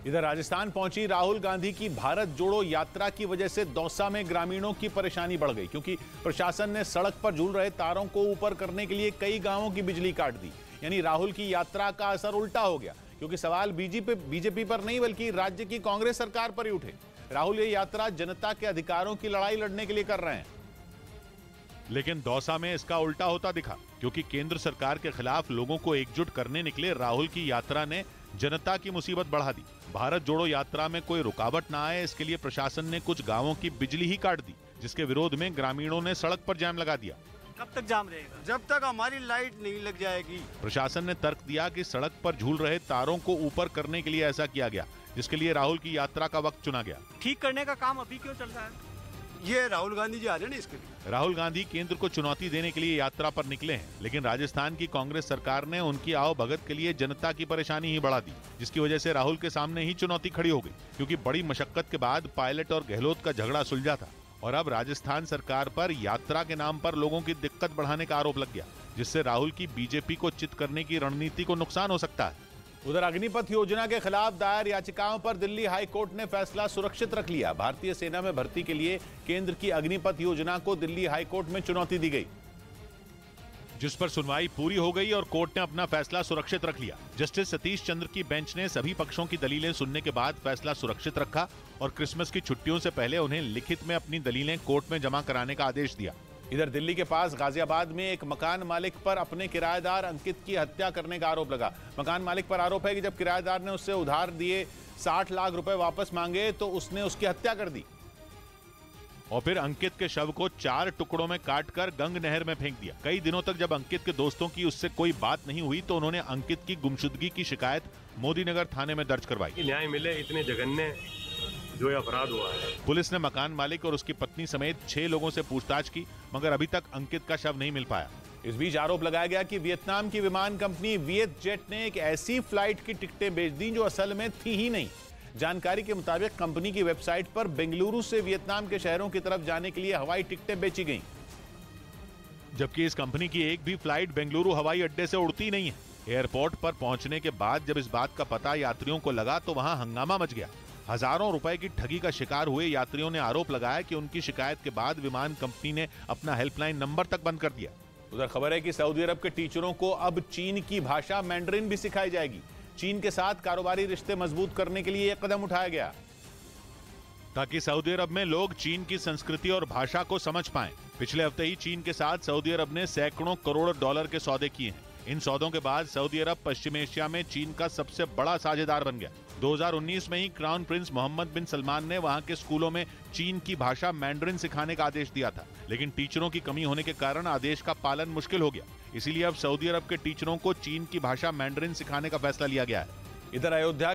इधर राजस्थान पहुंची राहुल गांधी की भारत जोड़ो यात्रा की वजह से दौसा में ग्रामीणों की परेशानी बढ़ गई, क्योंकि प्रशासन ने सड़क पर झूल रहे तारों को ऊपर करने के लिए कई गांवों की बिजली काट दी। यानी राहुल की यात्रा का असर उल्टा हो गया, क्योंकि सवाल बीजेपी पर नहीं बल्कि राज्य की कांग्रेस सरकार पर ही उठे। राहुल ये यात्रा जनता के अधिकारों की लड़ाई लड़ने के लिए कर रहे हैं, लेकिन दौसा में इसका उल्टा होता दिखा, क्योंकि केंद्र सरकार के खिलाफ लोगों को एकजुट करने निकले राहुल की यात्रा ने जनता की मुसीबत बढ़ा दी। भारत जोड़ो यात्रा में कोई रुकावट ना आए, इसके लिए प्रशासन ने कुछ गांवों की बिजली ही काट दी, जिसके विरोध में ग्रामीणों ने सड़क पर जाम लगा दिया। कब तक जाम रहेगा? जब तक हमारी लाइट नहीं लग जाएगी। प्रशासन ने तर्क दिया कि सड़क पर झूल रहे तारों को ऊपर करने के लिए ऐसा किया गया, जिसके लिए राहुल की यात्रा का वक्त चुना गया। ठीक करने का काम अभी क्यों चल रहा है? ये राहुल गांधी जी आ रहे हैं ना, इसके लिए। राहुल गांधी केंद्र को चुनौती देने के लिए यात्रा पर निकले हैं, लेकिन राजस्थान की कांग्रेस सरकार ने उनकी आवभगत के लिए जनता की परेशानी ही बढ़ा दी, जिसकी वजह से राहुल के सामने ही चुनौती खड़ी हो गई। क्योंकि बड़ी मशक्कत के बाद पायलट और गहलोत का झगड़ा सुलझा था और अब राजस्थान सरकार पर यात्रा के नाम पर लोगों की दिक्कत बढ़ाने का आरोप लग गया, जिससे राहुल की बीजेपी को चित करने की रणनीति को नुकसान हो सकता है। उधर अग्निपथ योजना के खिलाफ दायर याचिकाओं पर दिल्ली हाई कोर्ट ने फैसला सुरक्षित रख लिया। भारतीय सेना में भर्ती के लिए केंद्र की अग्निपथ योजना को दिल्ली हाई कोर्ट में चुनौती दी गई, जिस पर सुनवाई पूरी हो गई और कोर्ट ने अपना फैसला सुरक्षित रख लिया। जस्टिस सतीश चंद्र की बेंच ने सभी पक्षों की दलीलें सुनने के बाद फैसला सुरक्षित रखा और क्रिसमस की छुट्टियों से पहले उन्हें लिखित में अपनी दलीलें कोर्ट में जमा कराने का आदेश दिया। इधर दिल्ली के पास गाजियाबाद में एक मकान मालिक पर अपने किराएदार अंकित की हत्या करने का आरोप लगा। मकान मालिक पर आरोप है कि जब किराएदार ने उससे उधार दिए 60 लाख रुपए वापस मांगे तो उसने उसकी हत्या कर दी और फिर अंकित के शव को 4 टुकड़ों में काटकर गंग नहर में फेंक दिया। कई दिनों तक जब अंकित के दोस्तों की उससे कोई बात नहीं हुई तो उन्होंने अंकित की गुमशुदगी की शिकायत मोदीनगर थाने में दर्ज करवाई। न्याय मिले, इतने जघन्य जो अपराध हुआ है। पुलिस ने मकान मालिक और उसकी पत्नी समेत 6 लोगों से पूछताछ की, मगर अभी तक अंकित का शव नहीं मिल पाया। इस बीच आरोप लगाया गया कि वियतनाम की विमान कंपनी वियत जेट ने एक ऐसी फ्लाइट की टिकटें बेच दी जो असल में थी ही नहीं। जानकारी के मुताबिक कंपनी की वेबसाइट पर बेंगलुरु से वियतनाम के शहरों की तरफ जाने के लिए हवाई टिकटें बेची गईं, जबकि इस कंपनी की एक भी फ्लाइट बेंगलुरु हवाई अड्डे से उड़ती नहीं है। एयरपोर्ट पर पहुंचने के बाद जब इस बात का पता यात्रियों को लगा तो वहां हंगामा मच गया। हजारों रुपए की ठगी का शिकार हुए यात्रियों ने आरोप लगाया कि उनकी शिकायत के बाद विमान कंपनी ने अपना हेल्पलाइन नंबर तक बंद कर दिया। उधर खबर है कि सऊदी अरब के टीचरों को अब चीन की भाषा मैंडरिन भी सिखाई जाएगी। चीन के साथ कारोबारी रिश्ते मजबूत करने के लिए यह कदम उठाया गया, ताकि सऊदी अरब में लोग चीन की संस्कृति और भाषा को समझ पाएं। पिछले हफ्ते ही चीन के साथ सऊदी अरब ने सैकड़ों करोड़ डॉलर के सौदे किए हैं। इन सौदों के बाद सऊदी अरब पश्चिम एशिया में चीन का सबसे बड़ा साझेदार बन गया। 2019 में ही क्राउन प्रिंस मोहम्मद बिन सलमान ने वहां के स्कूलों में चीन की भाषा मैंडरिन सिखाने का आदेश दिया था, लेकिन टीचरों की कमी होने के कारण आदेश का पालन मुश्किल हो गया। इसीलिए अब सऊदी अरब के टीचरों को चीन की भाषा मैंडरिन सिखाने का फैसला लिया गया है। इधर अयोध्या